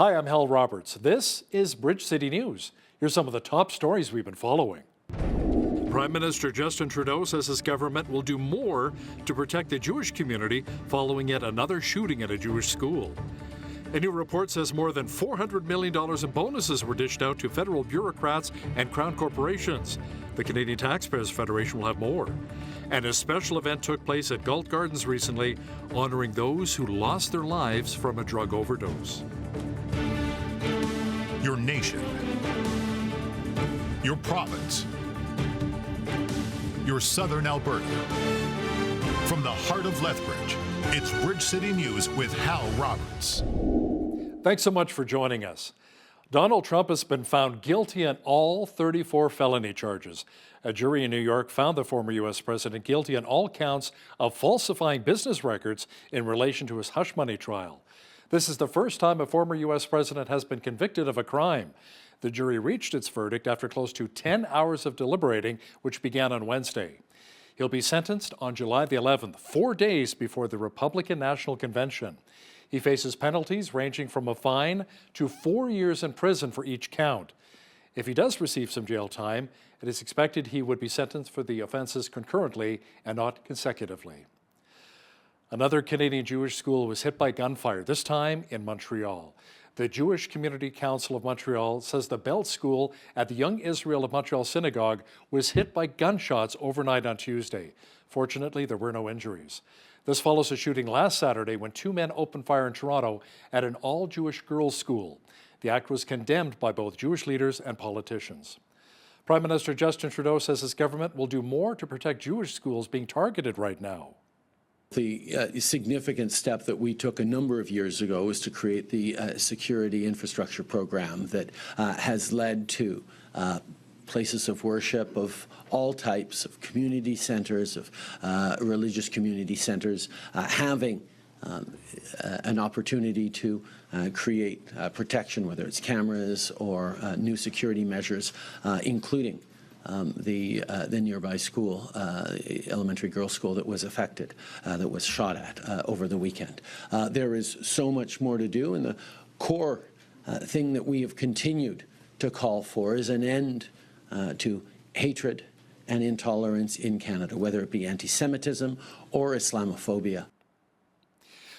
Hi, I'm Hal Roberts. This is Bridge City News. Here's some of the top stories we've been following. Prime Minister Justin Trudeau says his government will do more to protect the Jewish community following yet another shooting at a Jewish school. A new report says more than $400 million in bonuses were dished out to federal bureaucrats and crown corporations. The Canadian Taxpayers Federation will have more. And a special event took place at Galt Gardens recently, honoring those who lost their lives from a drug overdose. Your nation, your province, your southern Alberta. From the heart of Lethbridge, it's Bridge City News with Hal Roberts. Thanks so much for joining us. Donald Trump has been found guilty on all 34 felony charges. A jury in New York found the former U.S. president guilty on all counts of falsifying business records in relation to his hush money trial. This is the first time a former U.S. president has been convicted of a crime. The jury reached its verdict after close to 10 hours of deliberating, which began on Wednesday. He'll be sentenced on July the 11th, 4 days before the Republican National Convention. He faces penalties ranging from a fine to 4 years in prison for each count. If he does receive some jail time, it is expected he would be sentenced for the offenses concurrently and not consecutively. Another Canadian Jewish school was hit by gunfire, this time in Montreal. The Jewish Community Council of Montreal says the Belt School at the Young Israel of Montreal Synagogue was hit by gunshots overnight on Tuesday. Fortunately, there were no injuries. This follows a shooting last Saturday when two men opened fire in Toronto at an all-Jewish girls' school. The act was condemned by both Jewish leaders and politicians. Prime Minister Justin Trudeau says his government will do more to protect Jewish schools being targeted right now. The significant step that we took a number of years ago was to create the security infrastructure program that has led to places of worship of all types, of community centers, of religious community centers, having an opportunity to create protection, whether it's cameras or new security measures, including the nearby school, elementary girls' school that was affected, that was shot at over the weekend. There is so much more to do, and the core thing that we have continued to call for is an end to hatred and intolerance in Canada, whether it be anti-Semitism or Islamophobia.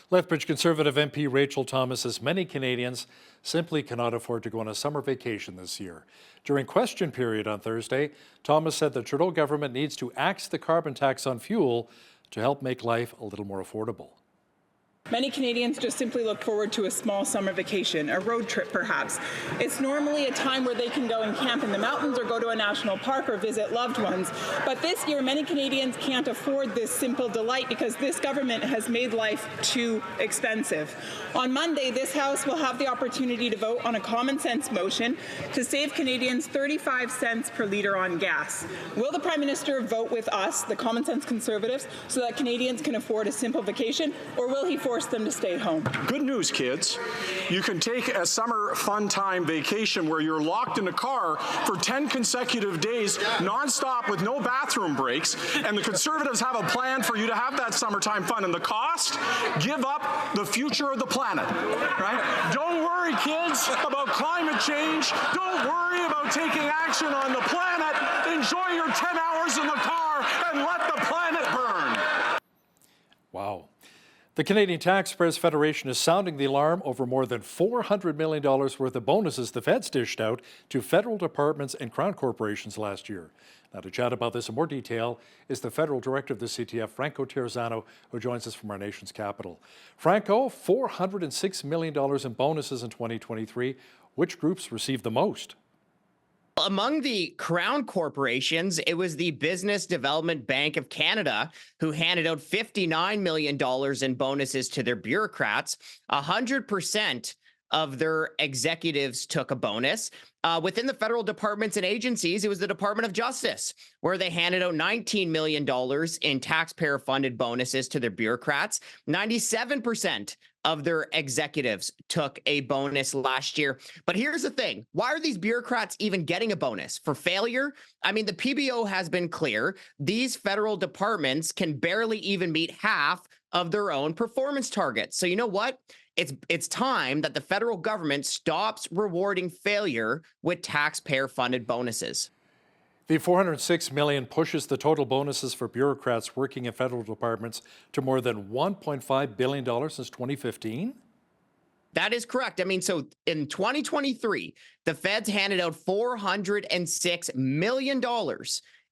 Lethbridge Conservative MP Rachel Thomas says many Canadians simply cannot afford to go on a summer vacation this year. During question period on Thursday, Thomas said the Trudeau government needs to axe the carbon tax on fuel to help make life a little more affordable. Many Canadians just simply look forward to a small summer vacation, a road trip perhaps. It's normally a time where they can go and camp in the mountains or go to a national park or visit loved ones. But this year, many Canadians can't afford this simple delight because this government has made life too expensive. On Monday, this House will have the opportunity to vote on a common sense motion to save Canadians 35 cents per litre on gas. Will the Prime Minister vote with us, the common sense Conservatives, so that Canadians can afford a simple vacation, or will he force them to stay home? Good news, kids. You can take a summer fun time vacation where you're locked in a car for 10 consecutive days, nonstop with no bathroom breaks, and the Conservatives have a plan for you to have that summertime fun. And the cost? Give up the future of the planet, right? Don't worry, kids, about climate change. Don't worry about taking action on the planet. Enjoy your 10 hours in the car and let the planet burn. Wow. The Canadian Taxpayers Federation is sounding the alarm over more than $400 million worth of bonuses the feds dished out to federal departments and crown corporations last year. Now, to chat about this in more detail is the federal director of the CTF, Franco Terrazzano, who joins us from our nation's capital. Franco, $406 million in bonuses in 2023. Which groups received the most? Among the crown corporations, it was the Business Development Bank of Canada who handed out $59 million in bonuses to their bureaucrats. 100% of their executives took a bonus. Within the federal departments and agencies, it was the Department of Justice, where they handed out $19 million in taxpayer-funded bonuses to their bureaucrats. 97% of their executives took a bonus last year. But here's the thing. Why are these bureaucrats even getting a bonus? For failure? I mean, the PBO has been clear. These federal departments can barely even meet half of their own performance targets. So you know what? It's time that the federal government stops rewarding failure with taxpayer-funded bonuses. The $406 million pushes the total bonuses for bureaucrats working in federal departments to more than $1.5 billion since 2015. That is correct. I mean, so in 2023, the feds handed out $406 million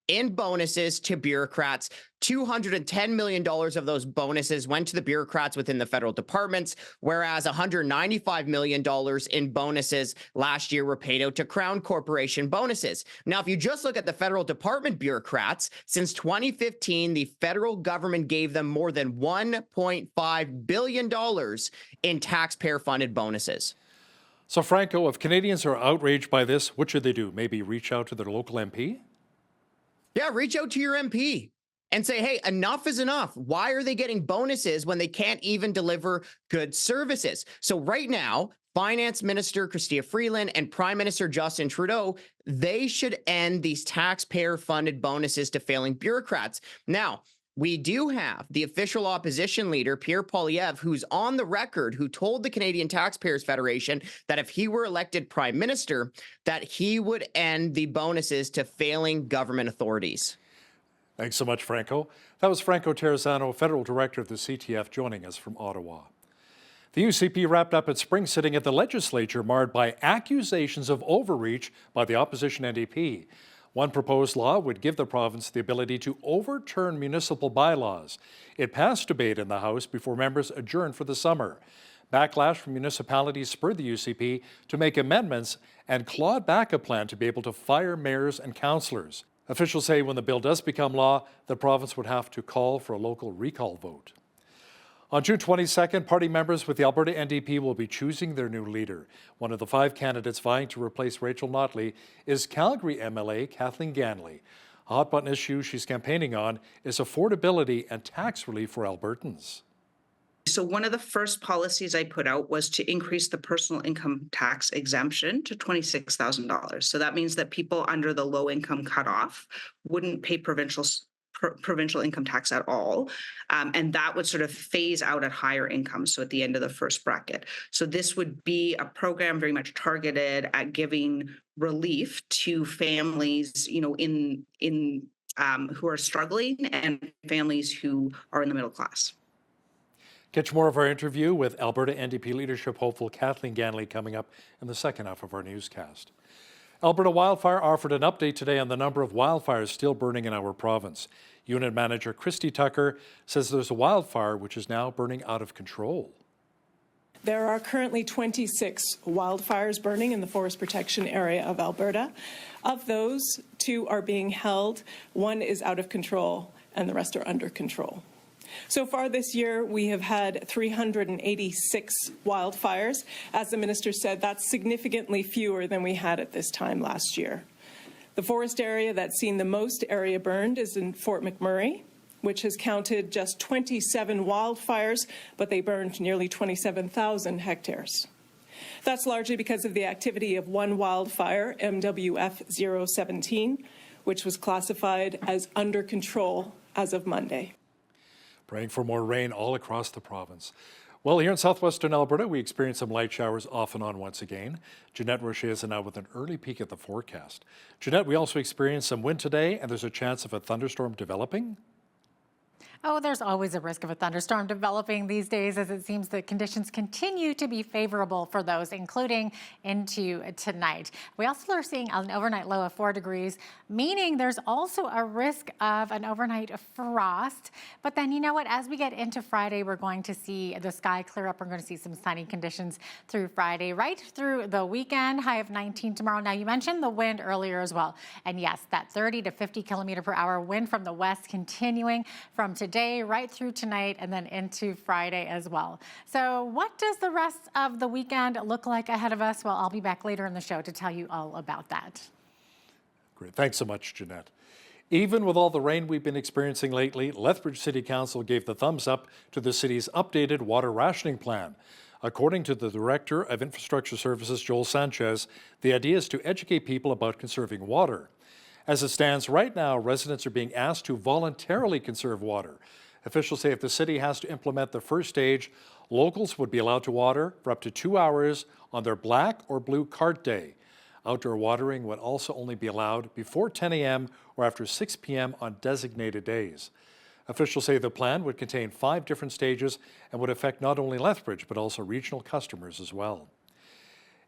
in bonuses to bureaucrats. $210 million of those bonuses went to the bureaucrats within the federal departments, whereas $195 million in bonuses last year were paid out to Crown Corporation bonuses. Now, if you just look at the federal department bureaucrats, since 2015, the federal government gave them more than $1.5 billion in taxpayer-funded bonuses. So, Franco, if Canadians are outraged by this, what should they do? Maybe reach out to their local MP? Yeah, reach out to your MP and say, hey, enough is enough. Why are they getting bonuses when they can't even deliver good services? So right now, Finance Minister Chrystia Freeland and Prime Minister Justin Trudeau, they should end these taxpayer-funded bonuses to failing bureaucrats. Now, we do have the official opposition leader, Pierre Poilievre, who's on the record, who told the Canadian Taxpayers Federation that if he were elected prime minister, that he would end the bonuses to failing government authorities. Thanks so much, Franco. That was Franco Terrazzano, federal director of the CTF, joining us from Ottawa. The UCP wrapped up its spring sitting at the legislature, marred by accusations of overreach by the opposition NDP. One proposed law would give the province the ability to overturn municipal bylaws. It passed debate in the House before members adjourned for the summer. Backlash from municipalities spurred the UCP to make amendments and clawed back a plan to be able to fire mayors and councillors. Officials say when the bill does become law, the province would have to call for a local recall vote. On June 22nd, party members with the Alberta NDP will be choosing their new leader. One of the 5 candidates vying to replace Rachel Notley is Calgary MLA Kathleen Ganley. A hot-button issue she's campaigning on is affordability and tax relief for Albertans. So one of the first policies I put out was to increase the personal income tax exemption to $26,000. So that means that people under the low income cutoff wouldn't pay provincial income tax at all. And that would sort of phase out at higher incomes, so at the end of the first bracket. So this would be a program very much targeted at giving relief to families, in who are struggling and families who are in the middle class. Catch more of our interview with Alberta NDP leadership hopeful Kathleen Ganley coming up in the second half of our newscast. Alberta Wildfire offered an update today on the number of wildfires still burning in our province. Unit Manager Christy Tucker says there's a wildfire which is now burning out of control. There are currently 26 wildfires burning in the forest protection area of Alberta. Of those, 2 are being held, 1 is out of control, and the rest are under control. So far this year, we have had 386 wildfires. As the minister said, that's significantly fewer than we had at this time last year. The forest area that's seen the most area burned is in Fort McMurray, which has counted just 27 wildfires, but they burned nearly 27,000 hectares. That's largely because of the activity of one wildfire, MWF 017, which was classified as under control as of Monday. Praying for more rain all across the province. Well, here in southwestern Alberta, we experienced some light showers off and on once again. Jeanette Rocher is now with an early peek at the forecast. Jeanette, we also experienced some wind today, and there's a chance of a thunderstorm developing. Oh, there's always a risk of a thunderstorm developing these days, as it seems that conditions continue to be favorable for those, including into tonight. We also are seeing an overnight low of 4 degrees, meaning there's also a risk of an overnight frost. But then, you know what, as we get into Friday, we're going to see the sky clear up. We're going to see some sunny conditions through Friday, right through the weekend, high of 19 tomorrow. Now, you mentioned the wind earlier as well. And yes, that 30 to 50 kilometer per hour wind from the west continuing from today right through tonight and then into Friday as well. So what does the rest of the weekend look like ahead of us? Well, I'll be back later in the show to tell you all about that. Great. Thanks so much, Jeanette. Even with all the rain we've been experiencing lately, Lethbridge City Council gave the thumbs up to the city's updated water rationing plan. According to the Director of Infrastructure Services, Joel Sanchez, the idea is to educate people about conserving water. As it stands right now, residents are being asked to voluntarily conserve water. Officials say if the city has to implement the first stage, Locals would be allowed to water for up to 2 hours on their black or blue cart day. Outdoor watering would also only be allowed before 10 a.m. or after 6 p.m. on designated days. Officials say the plan would contain 5 different stages and would affect not only Lethbridge, but also regional customers as well.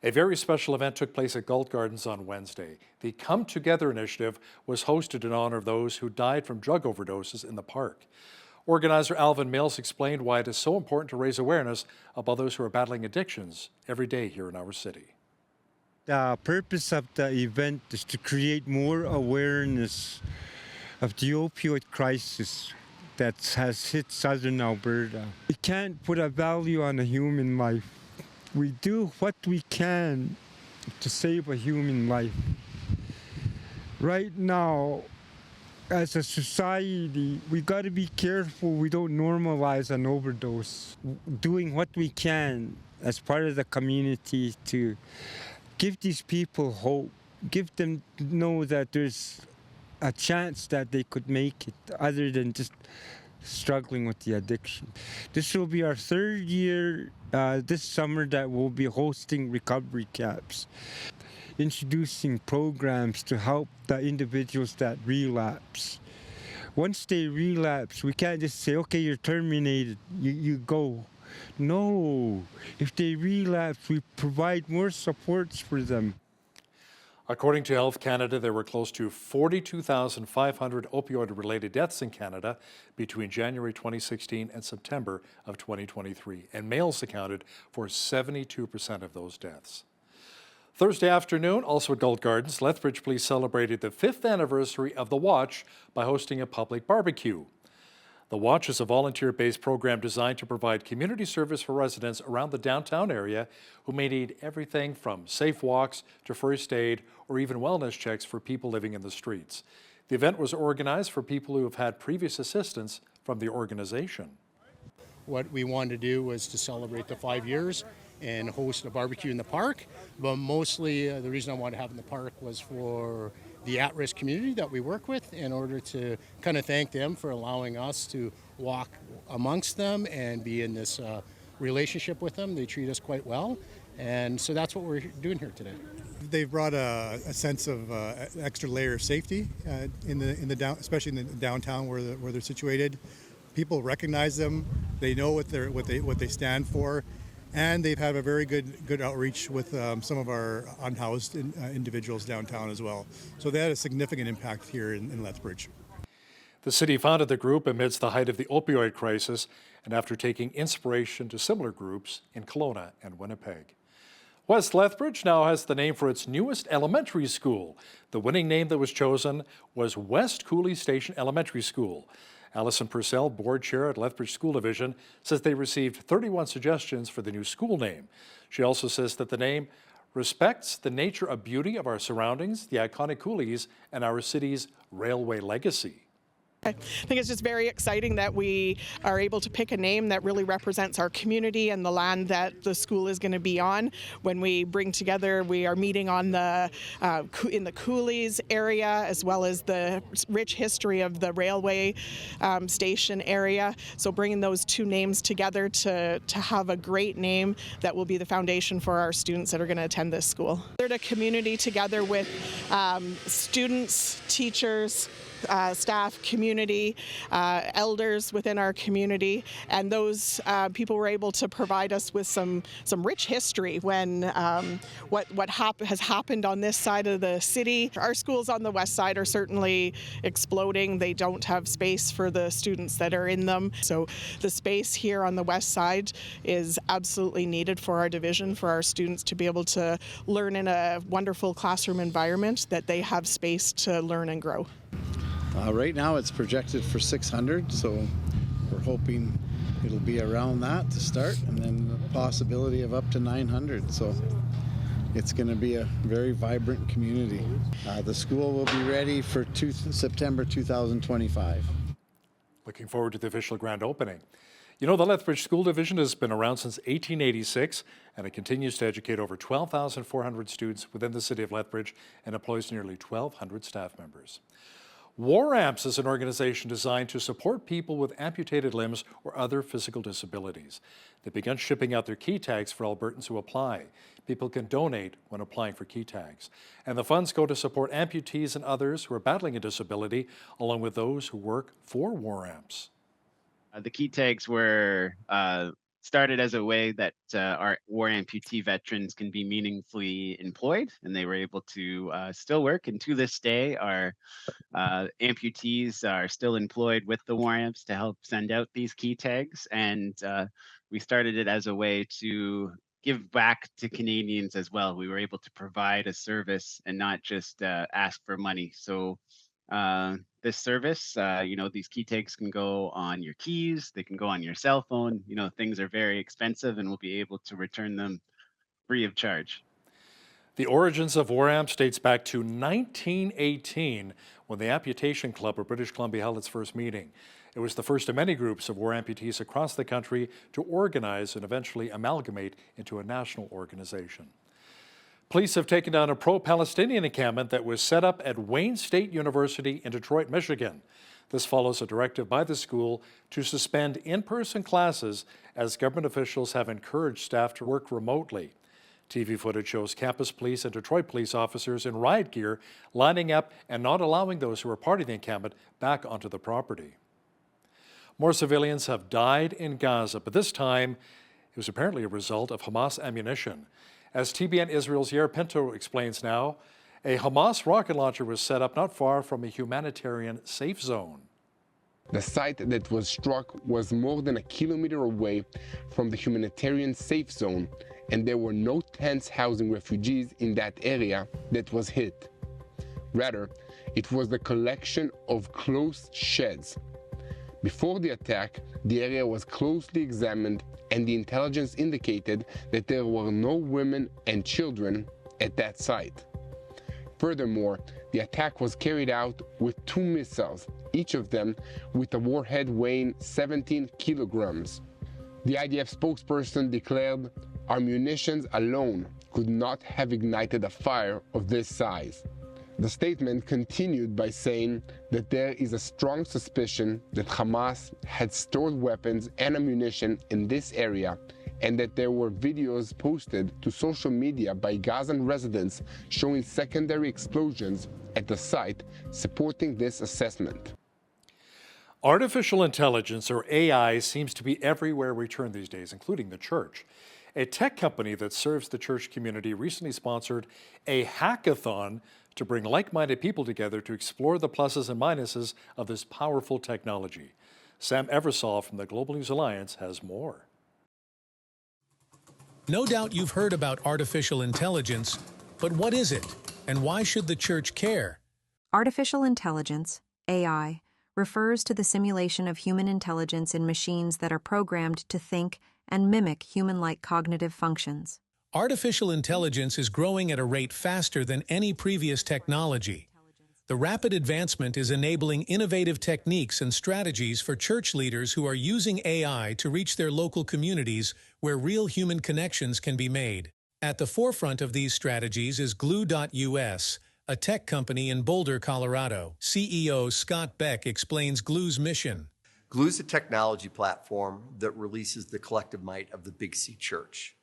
A very special event took place at Galt Gardens on Wednesday. The Come Together initiative was hosted in honor of those who died from drug overdoses in the park. Organizer Alvin Mills explained why it is so important to raise awareness about those who are battling addictions every day here in our city. The purpose of the event is to create more awareness of the opioid crisis that has hit southern Alberta. We can't put a value on a human life. We do what we can to save a human life. Right now, as a society, we got to be careful we don't normalize an overdose. Doing what we can as part of the community to give these people hope, give them know that there's a chance that they could make it other than just struggling with the addiction. This will be our 3rd year this summer that we'll be hosting recovery camps, introducing programs to help the individuals that relapse. Once they relapse, we can't just say, okay, you're terminated, you go. No, if they relapse, we provide more supports for them. According to Health Canada, there were close to 42,500 opioid-related deaths in Canada between January 2016 and September of 2023, and males accounted for 72% of those deaths. Thursday afternoon, also at Galt Gardens, Lethbridge Police celebrated the 5th anniversary of The Watch by hosting a public barbecue. The Watch is a volunteer-based program designed to provide community service for residents around the downtown area who may need everything from safe walks to first aid or even wellness checks for people living in the streets. The event was organized for people who have had previous assistance from the organization. What we wanted to do was to celebrate the 5 years and host a barbecue in the park, but mostly the reason I wanted to have it in the park was for the at-risk community that we work with, in order to kind of thank them for allowing us to walk amongst them and be in this relationship with them. They treat us quite well, and so that's what we're doing here today. They've brought a sense of extra layer of safety especially in the downtown where they're situated. People recognize them. They know what they stand for. And they've had a very good outreach with some of our unhoused individuals downtown as well. So they had a significant impact here in Lethbridge. The city founded the group amidst the height of the opioid crisis and after taking inspiration to similar groups in Kelowna and Winnipeg. West Lethbridge now has the name for its newest elementary school. The winning name that was chosen was West Cooley Station Elementary School. Alison Purcell, board chair at Lethbridge School Division, says they received 31 suggestions for the new school name. She also says that the name respects the nature of beauty of our surroundings, the iconic coulees, and our city's railway legacy. I think it's just very exciting that we are able to pick a name that really represents our community and the land that the school is going to be on. When we bring together, we are meeting on the in the Coolies area, as well as the rich history of the railway station area. So bringing those two names together to have a great name that will be the foundation for our students that are going to attend this school. They're a community together with students, teachers, staff, community, elders within our community, and those people were able to provide us with some rich history when what has happened on this side of the city. Our schools on the west side are certainly exploding. They don't have space for the students that are in them. So the space here on the west side is absolutely needed for our division, for our students to be able to learn in a wonderful classroom environment, that they have space to learn and grow. Right now it's projected for 600, so we're hoping it'll be around that to start, and then the possibility of up to 900. So it's going to be a very vibrant community. The school will be ready for September 2025. Looking forward to the official grand opening. You know, the Lethbridge School Division has been around since 1886, and it continues to educate over 12,400 students within the city of Lethbridge and employs nearly 1,200 staff members. War Amps is an organization designed to support people with amputated limbs or other physical disabilities. They've begun shipping out their key tags for Albertans who apply. People can donate when applying for key tags. And the funds go to support amputees and others who are battling a disability, along with those who work for War Amps. The key tags were started as a way that our war amputee veterans can be meaningfully employed, and they were able to still work. And to this day, our amputees are still employed with the war amps to help send out these key tags. And we started it as a way to give back to Canadians as well. We were able to provide a service and not just ask for money. So this service, these key tags can go on your keys, they can go on your cell phone. Things are very expensive, and we'll be able to return them free of charge. The origins of War Amps dates back to 1918, when the Amputation Club of British Columbia held its first meeting. It was the first of many groups of war amputees across the country to organize and eventually amalgamate into a national organization. Police have taken down a pro-Palestinian encampment that was set up at Wayne State University in Detroit, Michigan. This follows a directive by the school to suspend in-person classes as government officials have encouraged staff to work remotely. TV footage shows campus police and Detroit police officers in riot gear lining up and not allowing those who were part of the encampment back onto the property. More civilians have died in Gaza, but this time it was apparently a result of Hamas ammunition. As TBN Israel's Yair Pinto explains now, a Hamas rocket launcher was set up not far from a humanitarian safe zone. The site that was struck was more than a kilometer away from the humanitarian safe zone, and there were no tents housing refugees in that area that was hit. Rather, it was the collection of closed sheds. Before the attack, the area was closely examined, and the intelligence indicated that there were no women and children at that site. Furthermore, the attack was carried out with 2 missiles, each of them with a warhead weighing 17 kilograms. The IDF spokesperson declared, "Our munitions alone could not have ignited a fire of this size." The statement continued by saying that there is a strong suspicion that Hamas had stored weapons and ammunition in this area, and that there were videos posted to social media by Gazan residents showing secondary explosions at the site, supporting this assessment. Artificial intelligence, or AI, seems to be everywhere we turn these days, including the church. A tech company that serves the church community recently sponsored a hackathon to bring like-minded people together to explore the pluses and minuses of this powerful technology. Sam Eversole from the Global News Alliance has more. No doubt you've heard about artificial intelligence, but what is it, and why should the church care? Artificial intelligence, AI, refers to the simulation of human intelligence in machines that are programmed to think and mimic human-like cognitive functions. Artificial intelligence is growing at a rate faster than any previous technology. The rapid advancement is enabling innovative techniques and strategies for church leaders who are using AI to reach their local communities where real human connections can be made. At the forefront of these strategies is Glue.us, a tech company in Boulder, Colorado. CEO Scott Beck explains Glue's mission. Glue is a technology platform that releases the collective might of the Big C Church.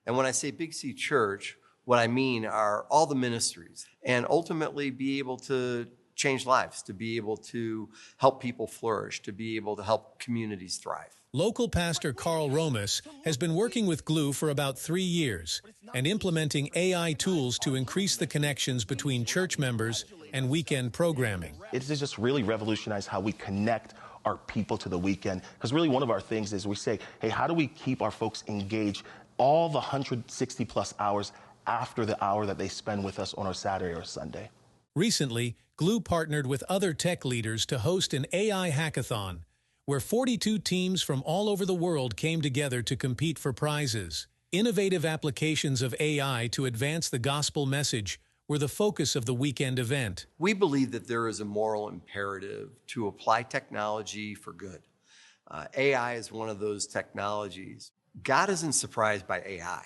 And when I say Big C Church, what I mean are all the ministries, and ultimately be able to change lives, to be able to help people flourish, to be able to help communities thrive. Local pastor Carl Romas has been working with Glue for about 3 years and implementing AI tools to increase the connections between church members and weekend programming. It has just really revolutionized how we connect our people to the weekend, because really one of our things is we say, hey, how do we keep our folks engaged all the 160 plus hours after the hour that they spend with us on a Saturday or Sunday? Recently, Glue partnered with other tech leaders to host an AI hackathon, where 42 teams from all over the world came together to compete for prizes. Innovative applications of AI to advance the gospel message were the focus of the weekend event. We believe that there is a moral imperative to apply technology for good. AI is one of those technologies. God isn't surprised by AI,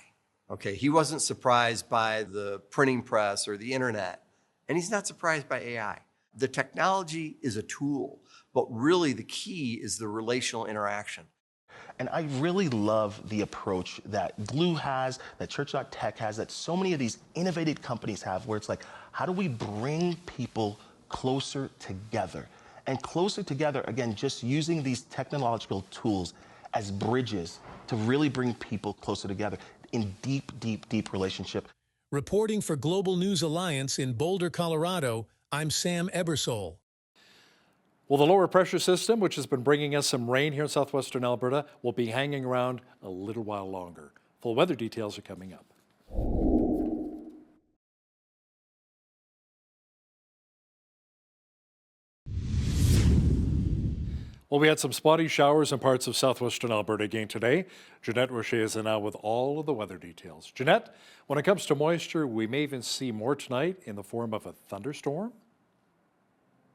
okay? He wasn't surprised by the printing press or the internet, and he's not surprised by AI. The technology is a tool, but really the key is the relational interaction. And I really love the approach that Glue has, that Church.tech has, that so many of these innovative companies have, where it's like, how do we bring people closer together? And closer together, again, just using these technological tools as bridges to really bring people closer together in deep, deep, deep relationship. Reporting for Global News Alliance in Boulder, Colorado, I'm Sam Ebersole. Well, the lower pressure system, which has been bringing us some rain here in southwestern Alberta, will be hanging around a little while longer. Full weather details are coming up. Well, we had some spotty showers in parts of southwestern Alberta again today. Jeanette Rocher is now with all of the weather details. Jeanette, when it comes to moisture, we may even see more tonight in the form of a thunderstorm.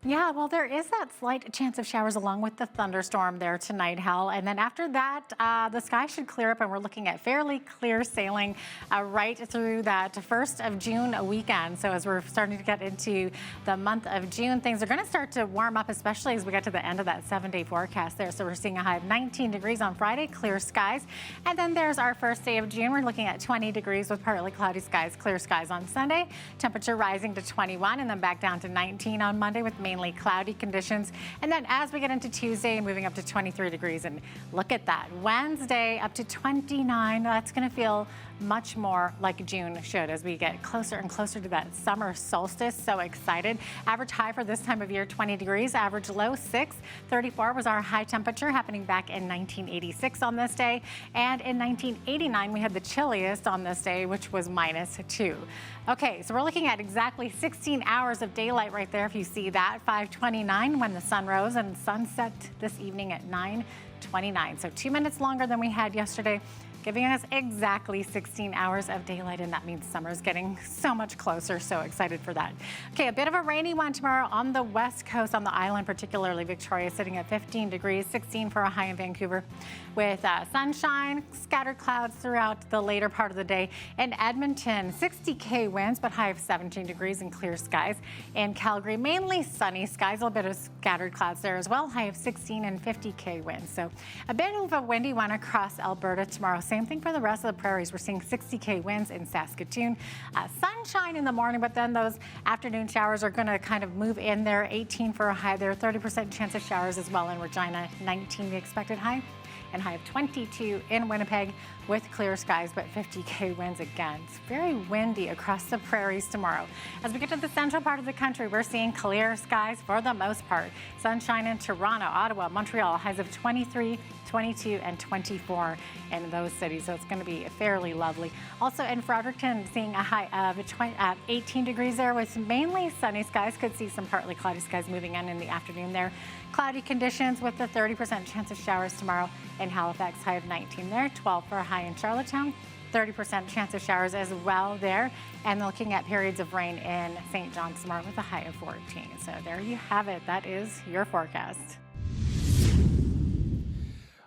Yeah, well, there is that slight chance of showers along with the thunderstorm there tonight, Hal. And then after that, the sky should clear up, and we're looking at fairly clear sailing right through that 1st of June weekend. So as we're starting to get into the month of June, things are going to start to warm up, especially as we get to the end of that 7-day forecast there. So we're seeing a high of 19 degrees on Friday, clear skies. And then there's our first day of June. We're looking at 20 degrees with partly cloudy skies, clear skies on Sunday. Temperature rising to 21 and then back down to 19 on Monday with mainly cloudy conditions. And then as we get into Tuesday, moving up to 23 degrees. And look at that. Wednesday up to 29. That's going to feel much more like June should as we get closer and closer to that summer solstice. So excited. Average high for this time of year, 20 degrees. Average low, 6. 34 was our high temperature happening back in 1986 on this day. And in 1989, we had the chilliest on this day, which was -2. Okay, so we're looking at exactly 16 hours of daylight right there. If you see that, 5:29 when the sun rose and sunset this evening at 9:29. So 2 minutes longer than we had yesterday, giving us exactly 16 hours of daylight, and that means summer's getting so much closer. So excited for that. Okay, a bit of a rainy one tomorrow on the west coast, on the island, particularly Victoria, sitting at 15 degrees, 16 for a high in Vancouver, with sunshine, scattered clouds throughout the later part of the day. In Edmonton, 60K winds, but high of 17 degrees and clear skies. In Calgary, mainly sunny skies, a little bit of scattered clouds there as well, high of 16 and 50K winds. So a bit of a windy one across Alberta tomorrow. Same thing for the rest of the prairies. We're seeing 60K winds in Saskatoon. Sunshine in the morning, but then those afternoon showers are going to kind of move in there. 18 for a high there, 30% chance of showers as well in Regina, 19 the expected high, and high of 22 in Winnipeg with clear skies, but 50K winds again. It's very windy across the prairies tomorrow. As we get to the central part of the country, we're seeing clear skies for the most part. Sunshine in Toronto, Ottawa, Montreal, highs of 23, 22, and 24 in those cities. So it's going to be fairly lovely. Also in Fredericton, seeing a high of 18 degrees there with mainly sunny skies. Could see some partly cloudy skies moving in the afternoon there. Cloudy conditions with the 30% chance of showers tomorrow in Halifax, high of 19 there, 12 for a high in Charlottetown, 30% chance of showers as well there, and looking at periods of rain in St. John's tomorrow with a high of 14. So there you have it. That is your forecast.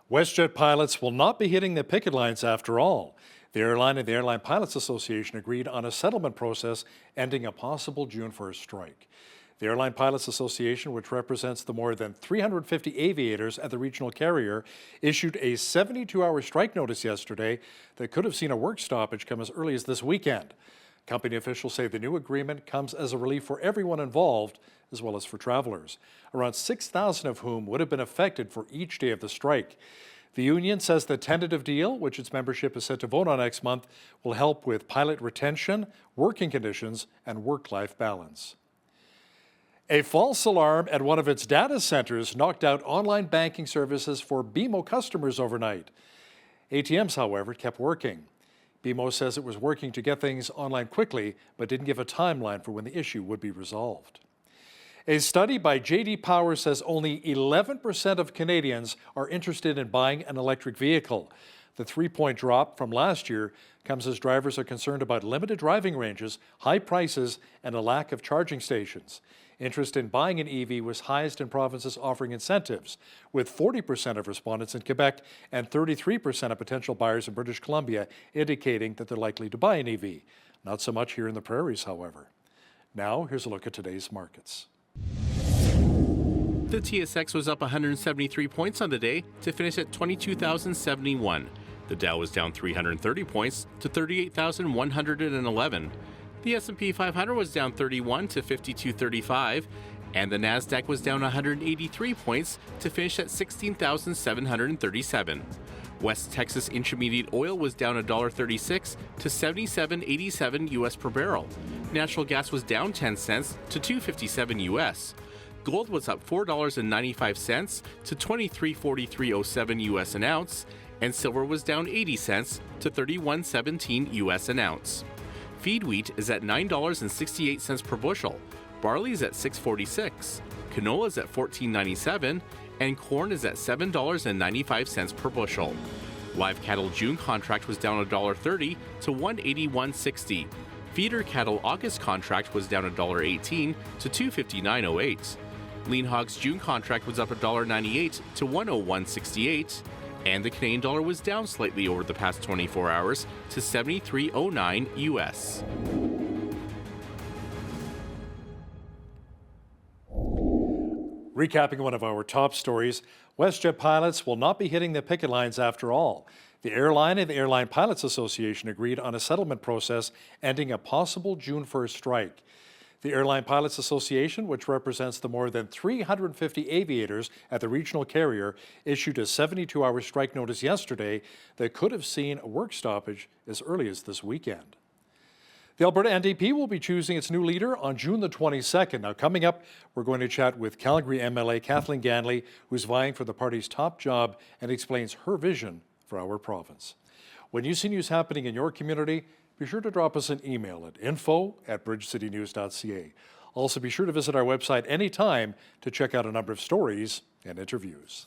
WestJet pilots will not be hitting the picket lines after all. The airline and the Airline Pilots Association agreed on a settlement process ending a possible June 1st strike. The Airline Pilots Association, which represents the more than 350 aviators at the regional carrier, issued a 72-hour strike notice yesterday that could have seen a work stoppage come as early as this weekend. Company officials say the new agreement comes as a relief for everyone involved, as well as for travelers, around 6,000 of whom would have been affected for each day of the strike. The union says the tentative deal, which its membership is set to vote on next month, will help with pilot retention, working conditions, and work-life balance. A false alarm at one of its data centers knocked out online banking services for BMO customers overnight. ATMs, however, kept working. BMO says it was working to get things online quickly, but didn't give a timeline for when the issue would be resolved. A study by J.D. Power says only 11% of Canadians are interested in buying an electric vehicle. The 3-point drop from last year comes as drivers are concerned about limited driving ranges, high prices, and a lack of charging stations. Interest in buying an EV was highest in provinces offering incentives, with 40% of respondents in Quebec and 33% of potential buyers in British Columbia indicating that they're likely to buy an EV. Not so much here in the prairies, however. Now, here's a look at today's markets. The TSX was up 173 points on the day to finish at 22,071. The Dow was down 330 points to 38,111. The S&P 500 was down 31 to 5235, and the Nasdaq was down 183 points to finish at 16,737. West Texas Intermediate Oil was down $1.36 to 77.87 US per barrel. Natural gas was down 10 cents to 2.57 US. Gold was up $4.95 to 23.4307 US an ounce, and silver was down 80 cents to 31.17 US an ounce. Feed wheat is at $9.68 per bushel, barley is at $6.46, canola is at $14.97, and corn is at $7.95 per bushel. Live cattle June contract was down $1.30 to $181.60. Feeder cattle August contract was down $1.18 to $259.08. Lean hogs June contract was up $1.98 to $101.68, and the Canadian dollar was down slightly over the past 24 hours to 73.09 US. Recapping one of our top stories, WestJet pilots will not be hitting the picket lines after all. The airline and the Airline Pilots Association agreed on a settlement process ending a possible June 1st strike. The Airline Pilots Association, which represents the more than 350 aviators at the regional carrier, issued a 72-hour strike notice yesterday that could have seen a work stoppage as early as this weekend. The Alberta NDP will be choosing its new leader on June the 22nd. Now, coming up, we're going to chat with Calgary MLA Kathleen Ganley, who's vying for the party's top job and explains her vision for our province. When you see news happening in your community, be sure to drop us an email at info@bridgecitynews.ca. Also, be sure to visit our website anytime to check out a number of stories and interviews.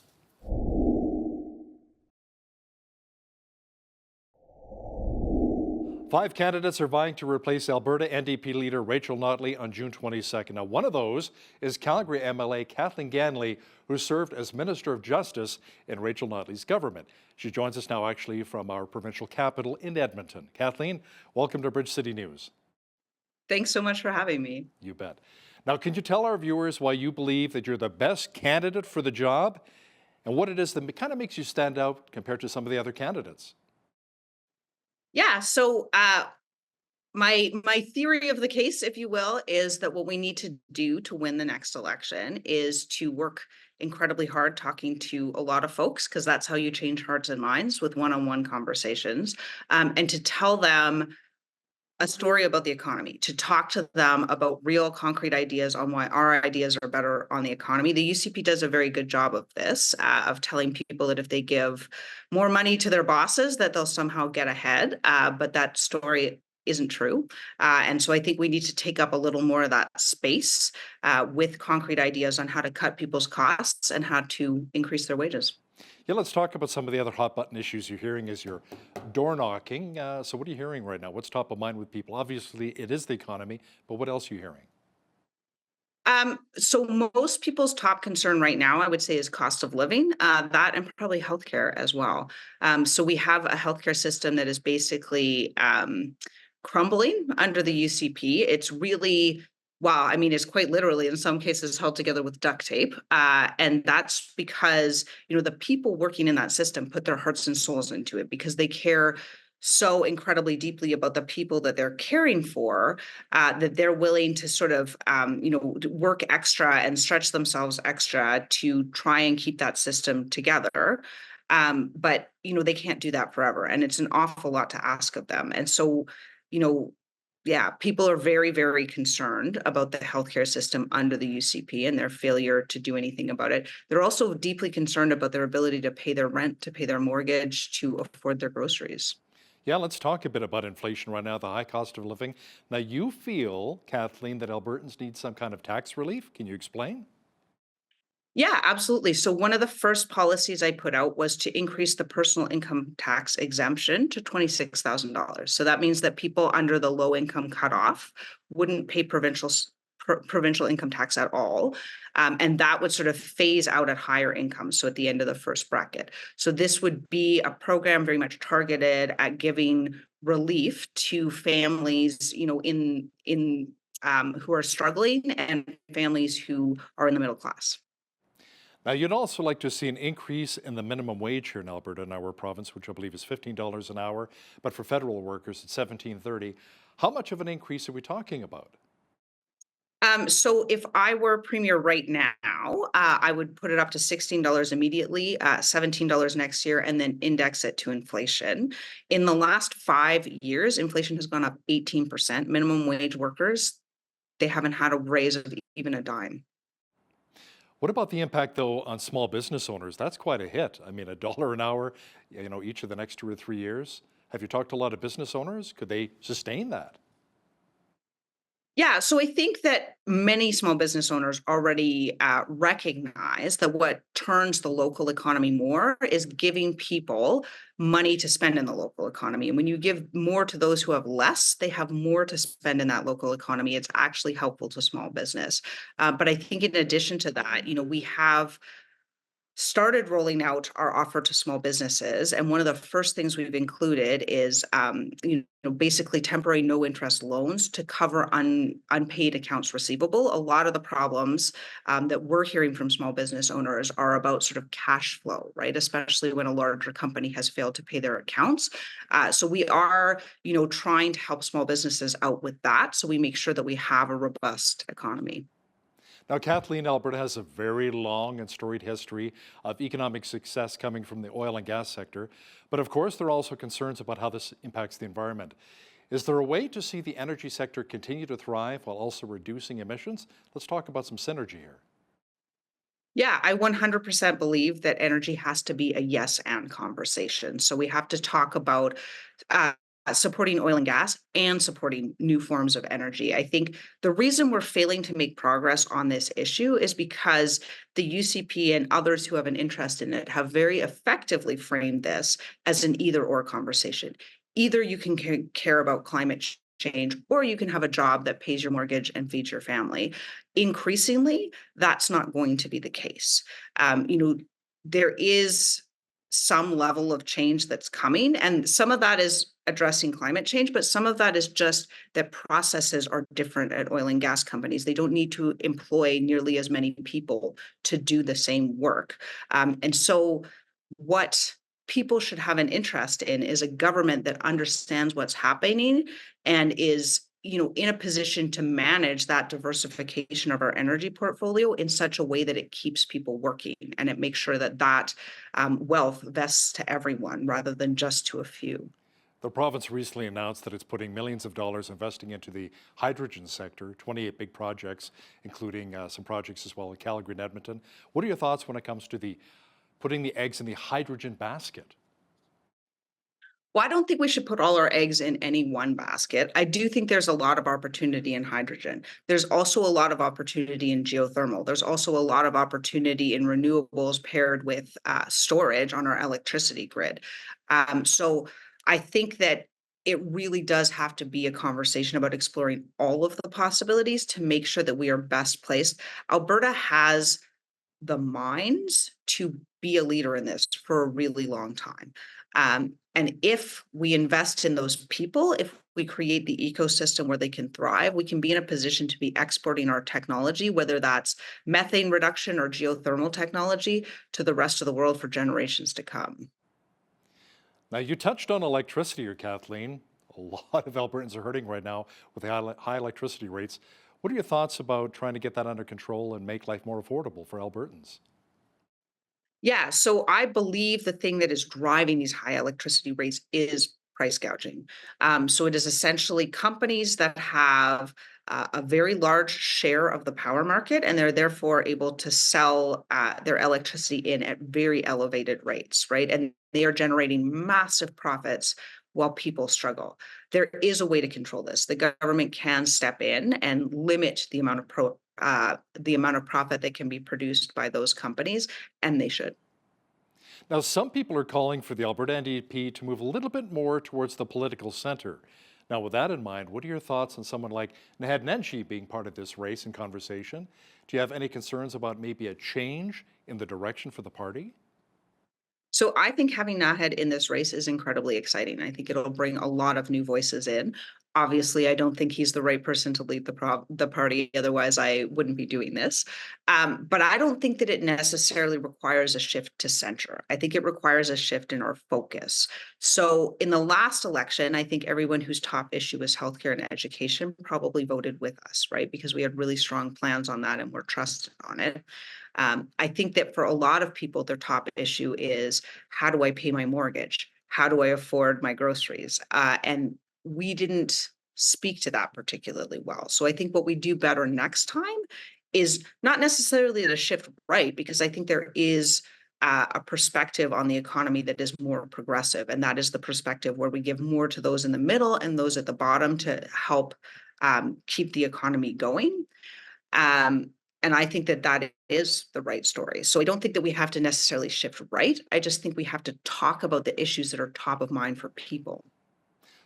Five candidates are vying to replace Alberta NDP leader Rachel Notley on June 22nd. Now, one of those is Calgary MLA Kathleen Ganley, who served as Minister of Justice in Rachel Notley's government. She joins us now actually from our provincial capital in Edmonton. Kathleen, welcome to Bridge City News. Thanks so much for having me. You bet. Now, can you tell our viewers why you believe that you're the best candidate for the job and what it is that kind of makes you stand out compared to some of the other candidates? Yeah, so my theory of the case, if you will, is that what we need to do to win the next election is to work incredibly hard talking to a lot of folks, because that's how you change hearts and minds with one-on-one conversations, and to tell them a story about the economy, to talk to them about real concrete ideas on why our ideas are better on the economy. The UCP does a very good job of this, of telling people that if they give more money to their bosses, that they'll somehow get ahead. But that story isn't true. And so I think we need to take up a little more of that space with concrete ideas on how to cut people's costs and how to increase their wages. Yeah, let's talk about some of the other hot button issues you're hearing as you're door knocking. So what are you hearing right now? What's top of mind with people? Obviously, it is the economy, but what else are you hearing? So most people's top concern right now, I would say, is cost of living, that and probably healthcare as well. So we have a healthcare system that is basically crumbling under the UCP. It's really, well, I mean, it's quite literally in some cases held together with duct tape. And that's because, the people working in that system put their hearts and souls into it because they care so incredibly deeply about the people that they're caring for, that they're willing to sort of, work extra and stretch themselves extra to try and keep that system together. But, they can't do that forever. And it's an awful lot to ask of them. And so, yeah, people are very, very concerned about the healthcare system under the UCP and their failure to do anything about it. They're also deeply concerned about their ability to pay their rent, to pay their mortgage, to afford their groceries. Yeah, let's talk a bit about inflation right now, the high cost of living. Now, you feel, Kathleen, that Albertans need some kind of tax relief. Can you explain? Yeah, absolutely. So one of the first policies I put out was to increase the personal income tax exemption to $26,000. So that means that people under the low income cutoff wouldn't pay provincial income tax at all. And that would sort of phase out at higher incomes. So at the end of the first bracket. So this would be a program very much targeted at giving relief to families, in who are struggling and families who are in the middle class. Now, you'd also like to see an increase in the minimum wage here in Alberta, in our province, which I believe is $15 an hour, but for federal workers, it's $17.30. How much of an increase are we talking about? So if I were premier right now, I would put it up to $16 immediately, $17 next year, and then index it to inflation. In the last 5 years, inflation has gone up 18%. Minimum wage workers, they haven't had a raise of even a dime. What about the impact, though, on small business owners? That's quite a hit. I mean, $1 an hour, each of the next 2 or 3 years. Have you talked to a lot of business owners? Could they sustain that? Yeah, so I think that many small business owners already recognize that what turns the local economy more is giving people money to spend in the local economy. And when you give more to those who have less, they have more to spend in that local economy. It's actually helpful to small business. But I think in addition to that, we have started rolling out our offer to small businesses. And one of the first things we've included is, basically temporary no interest loans to cover unpaid accounts receivable. A lot of the problems that we're hearing from small business owners are about sort of cash flow, right? Especially when a larger company has failed to pay their accounts. So we are, trying to help small businesses out with that. So we make sure that we have a robust economy. Now, Kathleen, Alberta has a very long and storied history of economic success coming from the oil and gas sector. But of course, there are also concerns about how this impacts the environment. Is there a way to see the energy sector continue to thrive while also reducing emissions? Let's talk about some synergy here. Yeah, I 100% believe that energy has to be a yes and conversation. So we have to talk about supporting oil and gas and supporting new forms of energy. I think the reason we're failing to make progress on this issue is because the UCP and others who have an interest in it have very effectively framed this as an either or conversation. Either you can care about climate change, or you can have a job that pays your mortgage and feeds your family. Increasingly, that's not going to be the case. There is some level of change that's coming, and some of that is addressing climate change, but some of that is just that processes are different at oil and gas companies. They don't need to employ nearly as many people to do the same work. And so what people should have an interest in is a government that understands what's happening and is in a position to manage that diversification of our energy portfolio in such a way that it keeps people working and it makes sure that wealth vests to everyone rather than just to a few. The province recently announced that it's putting millions of dollars investing into the hydrogen sector, 28 big projects, including some projects as well in Calgary and Edmonton. What are your thoughts when it comes to putting the eggs in the hydrogen basket? Well, I don't think we should put all our eggs in any one basket. I do think there's a lot of opportunity in hydrogen. There's also a lot of opportunity in geothermal. There's also a lot of opportunity in renewables paired with storage on our electricity grid. So I think that it really does have to be a conversation about exploring all of the possibilities to make sure that we are best placed. Alberta has the minds to be a leader in this for a really long time. And if we invest in those people, if we create the ecosystem where they can thrive, we can be in a position to be exporting our technology, whether that's methane reduction or geothermal technology, to the rest of the world for generations to come. Now, you touched on electricity here, Kathleen. A lot of Albertans are hurting right now with the high electricity rates. What are your thoughts about trying to get that under control and make life more affordable for Albertans? Yeah, so I believe the thing that is driving these high electricity rates is price gouging. So it is essentially companies that have a very large share of the power market, and they're therefore able to sell their electricity in at very elevated rates, right? And they are generating massive profits while people struggle. There is a way to control this. The government can step in and limit the amount of profit that can be produced by those companies, and they should. Now, some people are calling for the Alberta NDP to move a little bit more towards the political center. Now, with that in mind, what are your thoughts on someone like Naheed Nenshi being part of this race and conversation? Do you have any concerns about maybe a change in the direction for the party? So I think having Naheed in this race is incredibly exciting. I think it'll bring a lot of new voices in. Obviously, I don't think he's the right person to lead the party. Otherwise, I wouldn't be doing this. But I don't think that it necessarily requires a shift to center. I think it requires a shift in our focus. So in the last election, I think everyone whose top issue is healthcare and education probably voted with us, right? Because we had really strong plans on that and were trusted on it. I think that for a lot of people, their top issue is, how do I pay my mortgage? How do I afford my groceries? And we didn't speak to that particularly well. So I think what we do better next time is not necessarily to shift right, because I think there is a perspective on the economy that is more progressive. And that is the perspective where we give more to those in the middle and those at the bottom to help keep the economy going. And I think that that is the right story. So I don't think that we have to necessarily shift right. I just think we have to talk about the issues that are top of mind for people.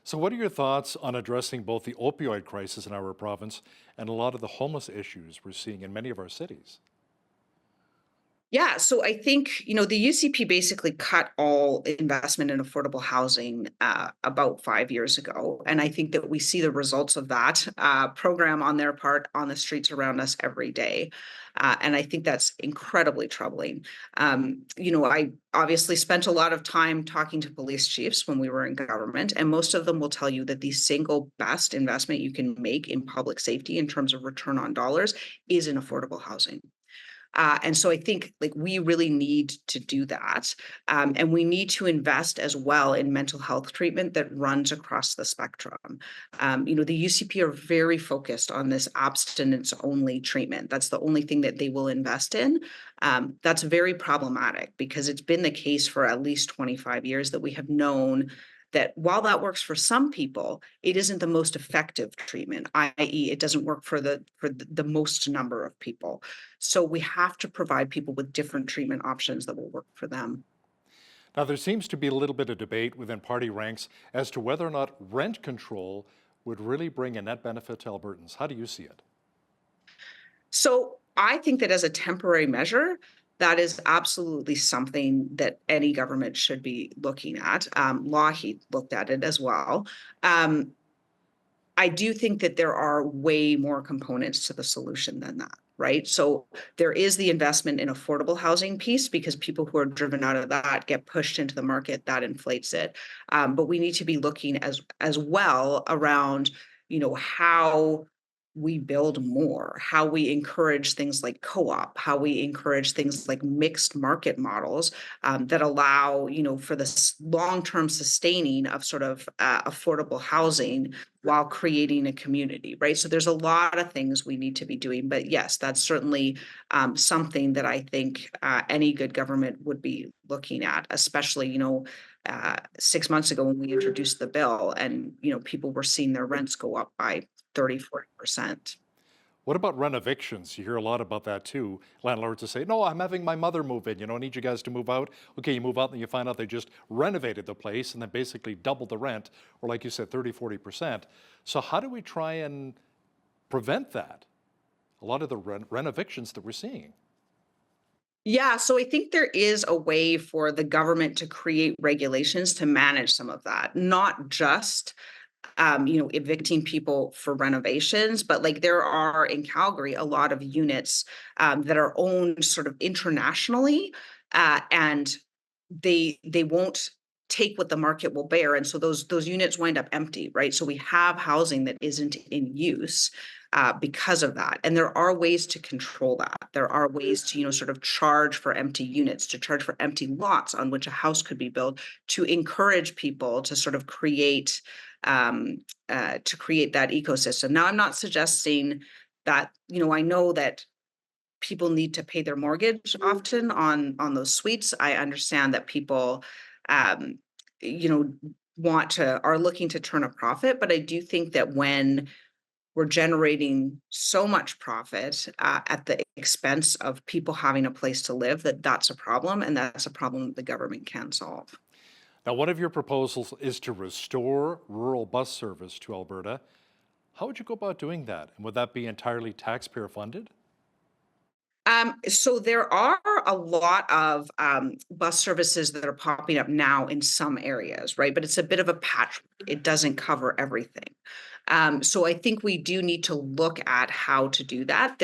So what are your thoughts on addressing both the opioid crisis in our province and a lot of the homeless issues we're seeing in many of our cities? Yeah, so I think, the UCP basically cut all investment in affordable housing about 5 years ago. And I think that we see the results of that program on their part on the streets around us every day. And I think that's incredibly troubling. I obviously spent a lot of time talking to police chiefs when we were in government, and most of them will tell you that the single best investment you can make in public safety in terms of return on dollars is in affordable housing. And so I think we really need to do that. And we need to invest as well in mental health treatment that runs across the spectrum. The UCP are very focused on this abstinence only treatment. That's the only thing that they will invest in. That's very problematic because it's been the case for at least 25 years that we have known that while that works for some people, it isn't the most effective treatment, i.e., it doesn't work for the most number of people. So we have to provide people with different treatment options that will work for them. Now, there seems to be a little bit of debate within party ranks as to whether or not rent control would really bring a net benefit to Albertans. How do you see it? So I think that as a temporary measure, that is absolutely something that any government should be looking at. Lougheed looked at it as well. I do think that there are way more components to the solution than that, right? So there is the investment in affordable housing piece, because people who are driven out of that get pushed into the market, that inflates it. But we need to be looking as well around, how we build more, how we encourage things like co-op, how we encourage things like mixed market models that allow, for the long-term sustaining of sort of affordable housing while creating a community, right? So there's a lot of things we need to be doing, but yes, that's certainly something that I think any good government would be looking at, especially, 6 months ago when we introduced the bill and, people were seeing their rents go up by 30-40%. What about rent evictions? You hear a lot about that too. Landlords will say, no, I'm having my mother move in. I need you guys to move out. Okay, you move out and you find out they just renovated the place and then basically doubled the rent, or like you said, 30-40%. So how do we try and prevent that? A lot of the rent evictions that we're seeing. Yeah, so I think there is a way for the government to create regulations to manage some of that, not just evicting people for renovations, but there are in Calgary a lot of units that are owned sort of internationally, and they won't take what the market will bear, and so those units wind up empty, right? So we have housing that isn't in use because of that, and there are ways to control that. There are ways to sort of charge for empty units, to charge for empty lots on which a house could be built, to encourage people to sort of create that ecosystem. Now, I'm not suggesting that, I know that people need to pay their mortgage often on those suites. I understand that people, are looking to turn a profit, but I do think that when we're generating so much profit at the expense of people having a place to live, that's a problem, and that's a problem that the government can solve. Now, one of your proposals is to restore rural bus service to Alberta. How would you go about doing that? And would that be entirely taxpayer funded? So there are a lot of bus services that are popping up now in some areas, right? But it's a bit of a patchwork. It doesn't cover everything. So I think we do need to look at how to do that.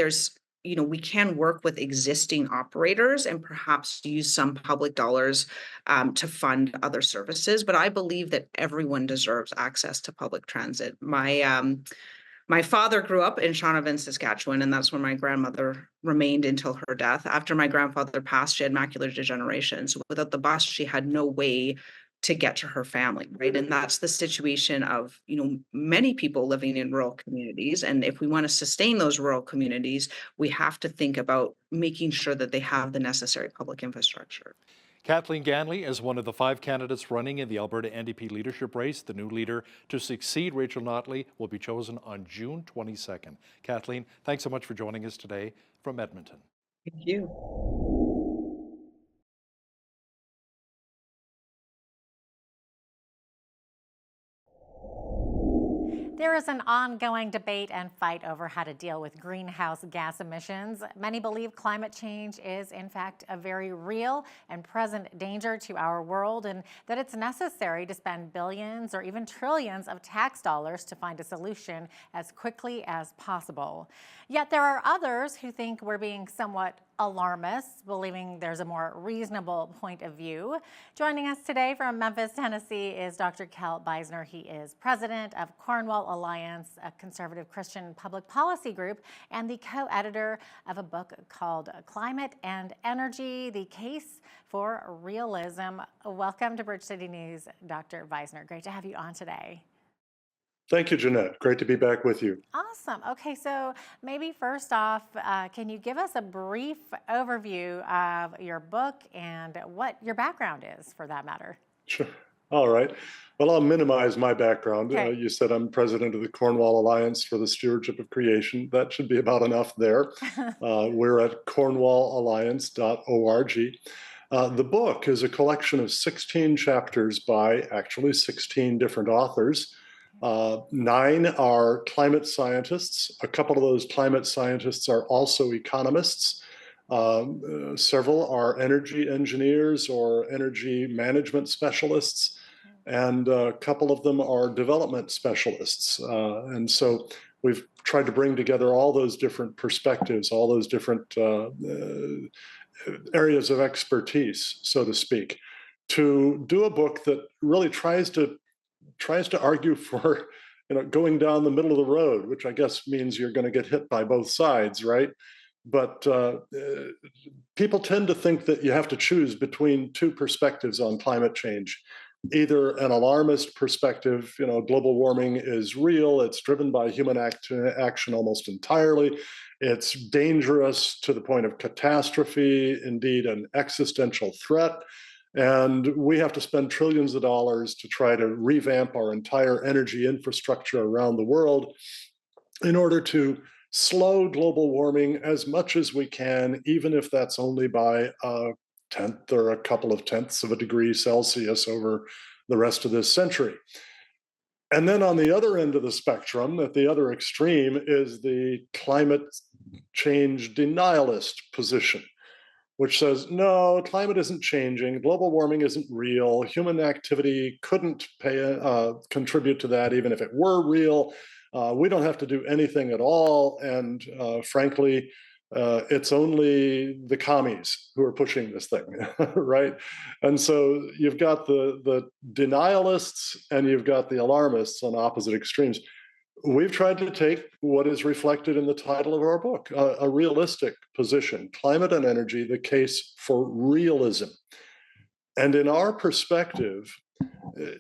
We can work with existing operators and perhaps use some public dollars to fund other services. But I believe that everyone deserves access to public transit. My father grew up in Shaunavon, Saskatchewan, and that's where my grandmother remained until her death. After my grandfather passed, she had macular degeneration. So without the bus, she had no way to get to her family, right? And that's the situation of, many people living in rural communities. And if we want to sustain those rural communities, we have to think about making sure that they have the necessary public infrastructure. Kathleen Ganley is one of the 5 candidates running in the Alberta NDP leadership race. The new leader to succeed Rachel Notley will be chosen on June 22nd. Kathleen, thanks so much for joining us today from Edmonton. Thank you. There is an ongoing debate and fight over how to deal with greenhouse gas emissions. Many believe climate change is, in fact, a very real and present danger to our world, and that it's necessary to spend billions or even trillions of tax dollars to find a solution as quickly as possible. Yet there are others who think we're being somewhat alarmists, believing there's a more reasonable point of view. Joining us today from Memphis, Tennessee is Dr. Kel Beisner. He is president of Cornwall Alliance, a conservative Christian public policy group, and the co-editor of a book called Climate and Energy, The Case for Realism. Welcome to Bridge City News, Dr. Beisner. Great to have you on today. Thank you, Jeanette. Great to be back with you. Awesome. Okay, so maybe first off, can you give us a brief overview of your book and what your background is, for that matter? Sure. All right. Well, I'll minimize my background. Okay. You said I'm president of the Cornwall Alliance for the Stewardship of Creation. That should be about enough there. We're at cornwallalliance.org. The book is a collection of 16 chapters by actually 16 different authors. 9 are climate scientists. A couple of those climate scientists are also economists. Several are energy engineers or energy management specialists, and a couple of them are development specialists. And so we've tried to bring together all those different perspectives, all those different areas of expertise, so to speak, to do a book that really tries to argue for, going down the middle of the road, which I guess means you're going to get hit by both sides, right? But people tend to think that you have to choose between 2 perspectives on climate change. Either an alarmist perspective, global warming is real, it's driven by human action almost entirely, it's dangerous to the point of catastrophe, indeed an existential threat. And we have to spend trillions of dollars to try to revamp our entire energy infrastructure around the world in order to slow global warming as much as we can, even if that's only by a tenth or a couple of tenths of a degree Celsius over the rest of this century. And then on the other end of the spectrum, at the other extreme, is the climate change denialist position, which says, no, climate isn't changing, global warming isn't real, human activity couldn't contribute to that even if it were real, we don't have to do anything at all, and frankly, it's only the commies who are pushing this thing, right? And so you've got the denialists and you've got the alarmists on opposite extremes. We've tried to take what is reflected in the title of our book, a realistic position, Climate and Energy, the Case for Realism. And in our perspective,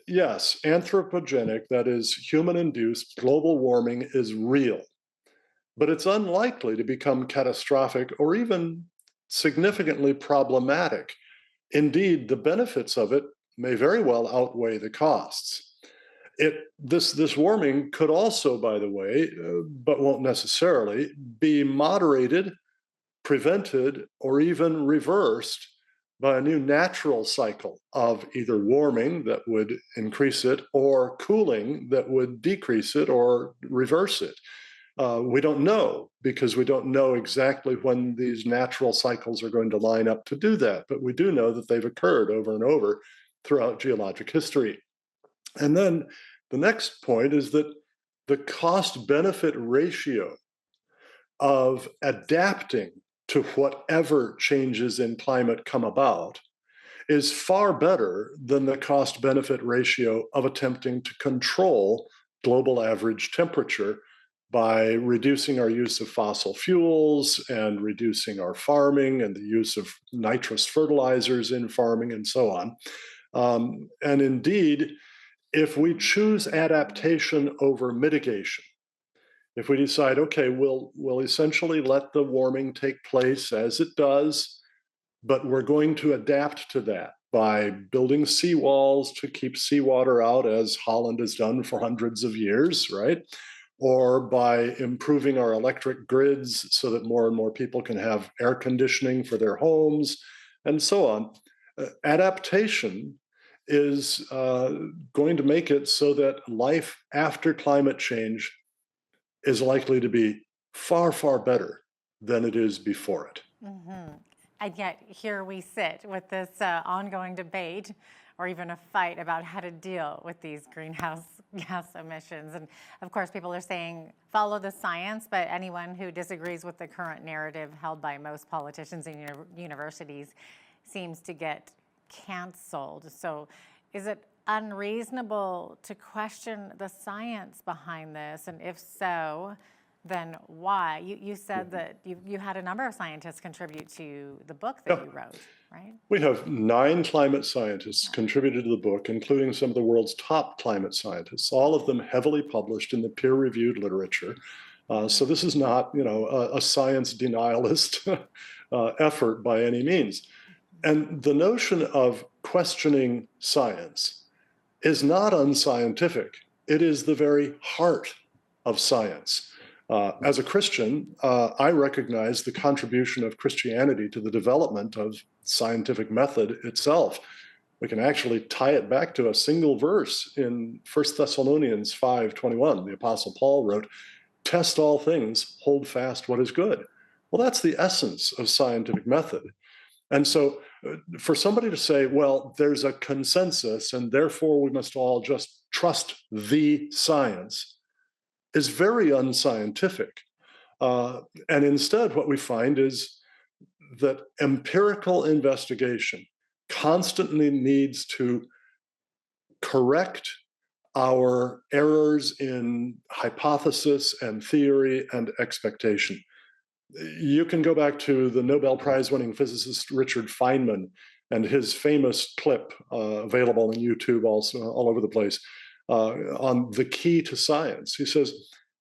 yes, anthropogenic, that is human-induced global warming is real, but it's unlikely to become catastrophic or even significantly problematic. Indeed, the benefits of it may very well outweigh the costs. This warming could also, by the way, but won't necessarily, be moderated, prevented, or even reversed by a new natural cycle of either warming that would increase it or cooling that would decrease it or reverse it. We don't know, because we don't know exactly when these natural cycles are going to line up to do that, but we do know that they've occurred over and over throughout geologic history. And then the next point is that the cost-benefit ratio of adapting to whatever changes in climate come about is far better than the cost-benefit ratio of attempting to control global average temperature by reducing our use of fossil fuels and reducing our farming and the use of nitrous fertilizers in farming and so on. And indeed, if we choose adaptation over mitigation, if we decide, okay, we'll essentially let the warming take place as it does, but we're going to adapt to that by building seawalls to keep seawater out, as Holland has done for hundreds of years, right? Or by improving our electric grids so that more and more people can have air conditioning for their homes, and so on. Adaptation is going to make it so that life after climate change is likely to be far, far better than it is before it. Mm-hmm. And yet here we sit with this ongoing debate or even a fight about how to deal with these greenhouse gas emissions. And of course, people are saying, follow the science, but anyone who disagrees with the current narrative held by most politicians and universities seems to get canceled. So is it unreasonable to question the science behind this? And if so, then why? You said that you had a number of scientists contribute to the book that you wrote, right? We have 9 climate scientists contributed to the book, including some of the world's top climate scientists, all of them heavily published in the peer-reviewed literature. So this is not, a science denialist effort by any means. And the notion of questioning science is not unscientific. It is the very heart of science. As a Christian, I recognize the contribution of Christianity to the development of scientific method itself. We can actually tie it back to a single verse in 1 Thessalonians 5:21. The Apostle Paul wrote, "Test all things, hold fast what is good." Well, that's the essence of scientific method. And so for somebody to say, well, there's a consensus and therefore we must all just trust the science, is very unscientific. And instead, what we find is that empirical investigation constantly needs to correct our errors in hypothesis and theory and expectation. You can go back to the Nobel Prize-winning physicist Richard Feynman and his famous clip available on YouTube also all over the place on the key to science. He says,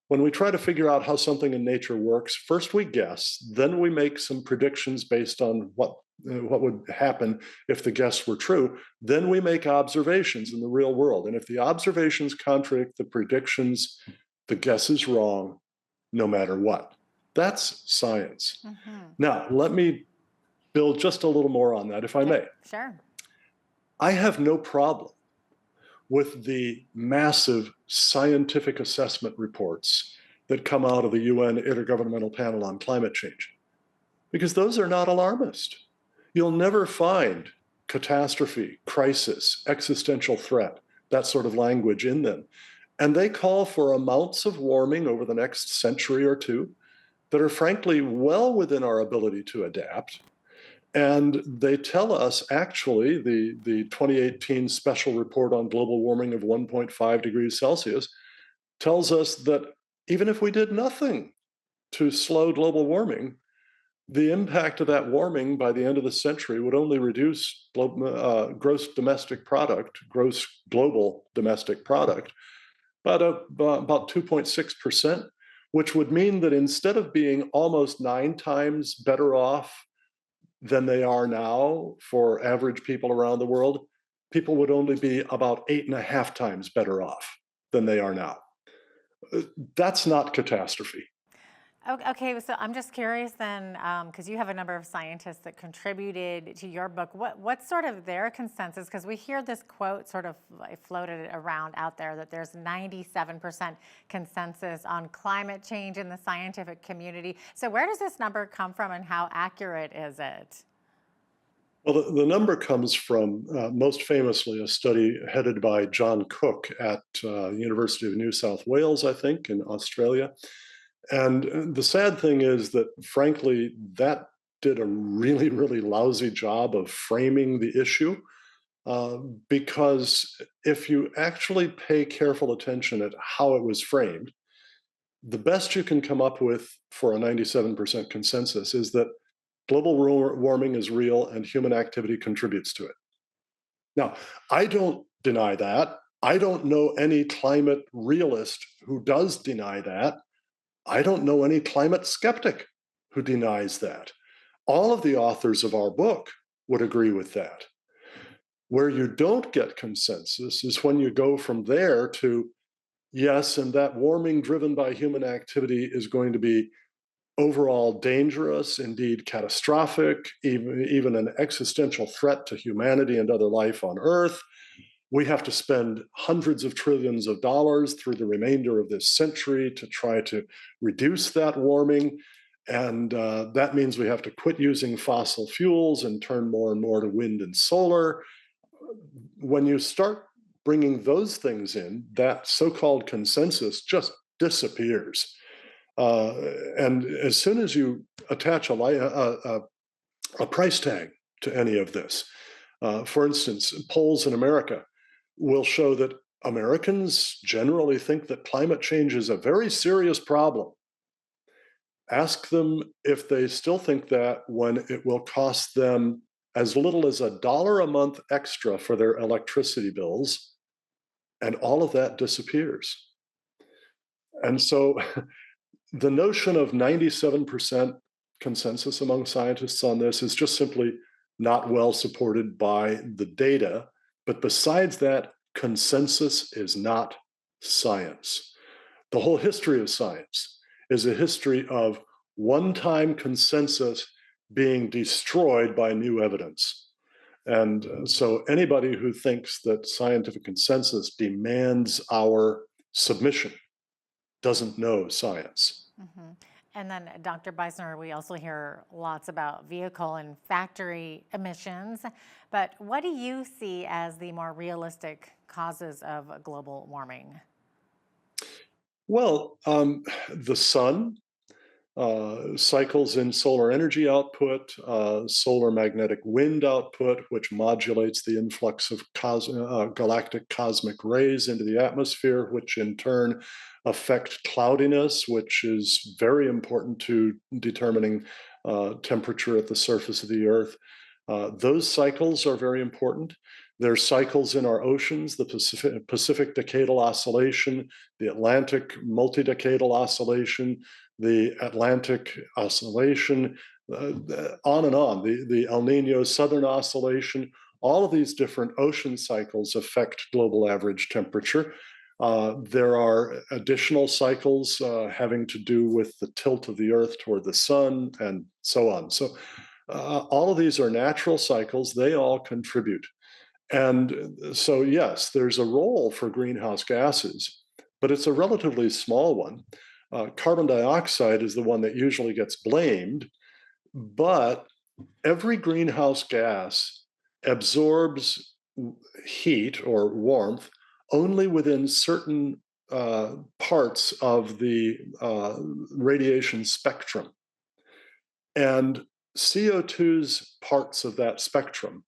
when we try to figure out how something in nature works, first we guess, then we make some predictions based on what would happen if the guess were true. Then we make observations in the real world. And if the observations contradict the predictions, the guess is wrong, no matter what. That's science. Mm-hmm. Now, let me build just a little more on that, if I may. Sure. I have no problem with the massive scientific assessment reports that come out of the UN Intergovernmental Panel on Climate Change, because those are not alarmist. You'll never find catastrophe, crisis, existential threat, that sort of language in them. And they call for amounts of warming over the next century or two that are frankly well within our ability to adapt. And they tell us, actually, the 2018 special report on global warming of 1.5 degrees Celsius tells us that even if we did nothing to slow global warming, the impact of that warming by the end of the century would only reduce gross global domestic product by about 2.6%, which would mean that instead of being almost 9 times better off than they are now for average people around the world, people would only be about 8.5 times better off than they are now. That's not catastrophe. Okay, so I'm just curious then, because you have a number of scientists that contributed to your book. What's sort of their consensus? Because we hear this quote sort of floated around out there that there's 97% consensus on climate change in the scientific community. So where does this number come from and how accurate is it? Well, the number comes from, most famously, a study headed by John Cook at University of New South Wales, I think, in Australia. And the sad thing is that, frankly, that did a really, really lousy job of framing the issue. Because if you actually pay careful attention at how it was framed, the best you can come up with for a 97% consensus is that global warming is real and human activity contributes to it. Now, I don't deny that. I don't know any climate realist who does deny that. I don't know any climate skeptic who denies that. All of the authors of our book would agree with that. Where you don't get consensus is when you go from there to, yes, and that warming driven by human activity is going to be overall dangerous, indeed catastrophic, even an existential threat to humanity and other life on Earth. We have to spend hundreds of trillions of dollars through the remainder of this century to try to reduce that warming. And that means we have to quit using fossil fuels and turn more and more to wind and solar. When you start bringing those things in, that so-called consensus just disappears. And as soon as you attach a price tag to any of this, for instance, polls in America will show that Americans generally think that climate change is a very serious problem. Ask them if they still think that when it will cost them as little as $1 a month extra for their electricity bills, and all of that disappears. And so the notion of 97% consensus among scientists on this is just simply not well supported by the data. But besides that, consensus is not science. The whole history of science is a history of one-time consensus being destroyed by new evidence. And so anybody who thinks that scientific consensus demands our submission doesn't know science. Mm-hmm. And then, Dr. Beisner, we also hear lots about vehicle and factory emissions, but what do you see as the more realistic causes of global warming? Well, the sun, cycles in solar energy output, solar magnetic wind output, which modulates the influx of galactic cosmic rays into the atmosphere, which in turn affect cloudiness, which is very important to determining temperature at the surface of the Earth. Those cycles are very important. There's cycles in our oceans, the Pacific Decadal Oscillation, the Atlantic Multidecadal Oscillation, the Atlantic Oscillation, on and on, the El Nino Southern Oscillation. All of these different ocean cycles affect global average temperature. There are additional cycles having to do with the tilt of the Earth toward the sun and so on. So all of these are natural cycles. They all contribute. And so, yes, there's a role for greenhouse gases, but it's a relatively small one. Carbon dioxide is the one that usually gets blamed, but every greenhouse gas absorbs heat or warmth only within certain parts of the radiation spectrum. And CO2's parts of that spectrum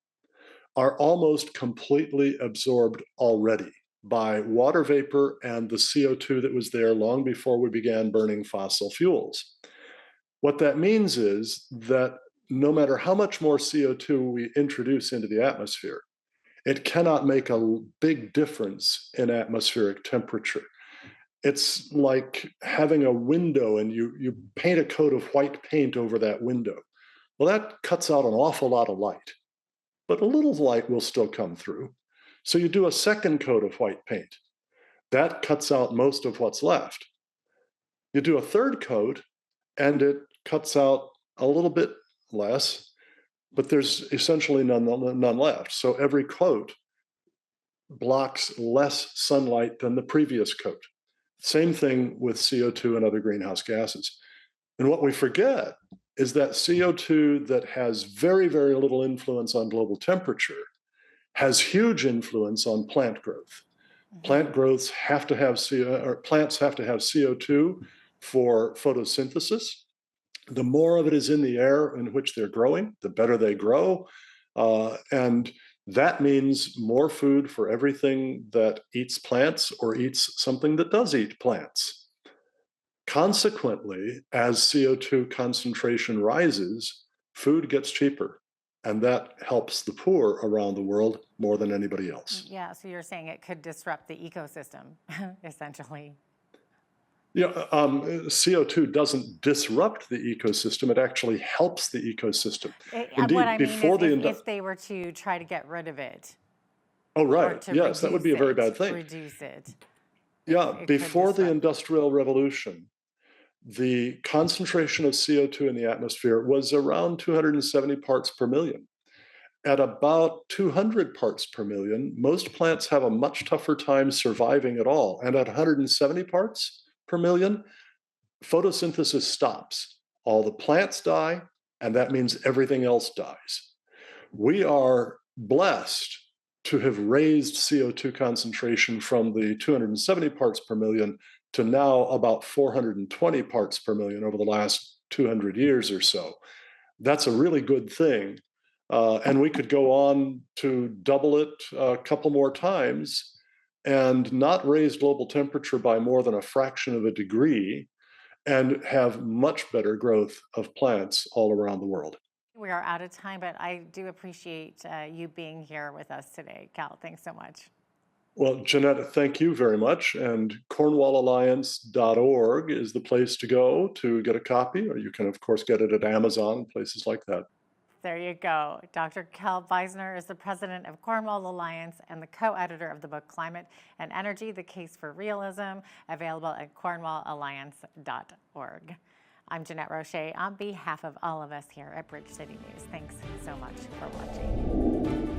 are almost completely absorbed already by water vapor and the CO2 that was there long before we began burning fossil fuels. What that means is that no matter how much more CO2 we introduce into the atmosphere, it cannot make a big difference in atmospheric temperature. It's like having a window and you paint a coat of white paint over that window. Well, that cuts out an awful lot of light, but a little light will still come through. So you do a second coat of white paint. That cuts out most of what's left. You do a third coat and it cuts out a little bit less, but there's essentially none left. So every coat blocks less sunlight than the previous coat. Same thing with CO2 and other greenhouse gases. And what we forget is that CO2 that has very, very little influence on global temperature has huge influence on plant growth. Plant growths have to have plants have to have CO2 for photosynthesis. The more of it is in the air in which they're growing, the better they grow. And that means more food for everything that eats plants or eats something that does eat plants. Consequently, as CO2 concentration rises, food gets cheaper, and that helps the poor around the world more than anybody else. Yeah, so you're saying it could disrupt the ecosystem, essentially. Yeah, CO2 doesn't disrupt the ecosystem, it actually helps the ecosystem. Indeed, what I mean before is if they were to try to get rid of it. Oh, right. Yes, that would be a very bad thing. Reduce it. Yeah, before the Industrial Revolution, the concentration of CO2 in the atmosphere was around 270 parts per million. At about 200 parts per million, most plants have a much tougher time surviving at all. And at 170 parts per million, photosynthesis stops. All the plants die, and that means everything else dies. We are blessed to have raised CO2 concentration from the 270 parts per million to now about 420 parts per million over the last 200 years or so. That's a really good thing. And we could go on to double it a couple more times and not raise global temperature by more than a fraction of a degree and have much better growth of plants all around the world. We are out of time, but I do appreciate you being here with us today, Cal. Thanks so much. Well, Jeanette, thank you very much. And cornwallalliance.org is the place to go to get a copy, or you can, of course, get it at Amazon, places like that. There you go. Dr. Cal Beisner is the president of Cornwall Alliance and the co-editor of the book Climate and Energy, The Case for Realism, available at cornwallalliance.org. I'm Jeanette Roche on behalf of all of us here at Bridge City News. Thanks so much for watching.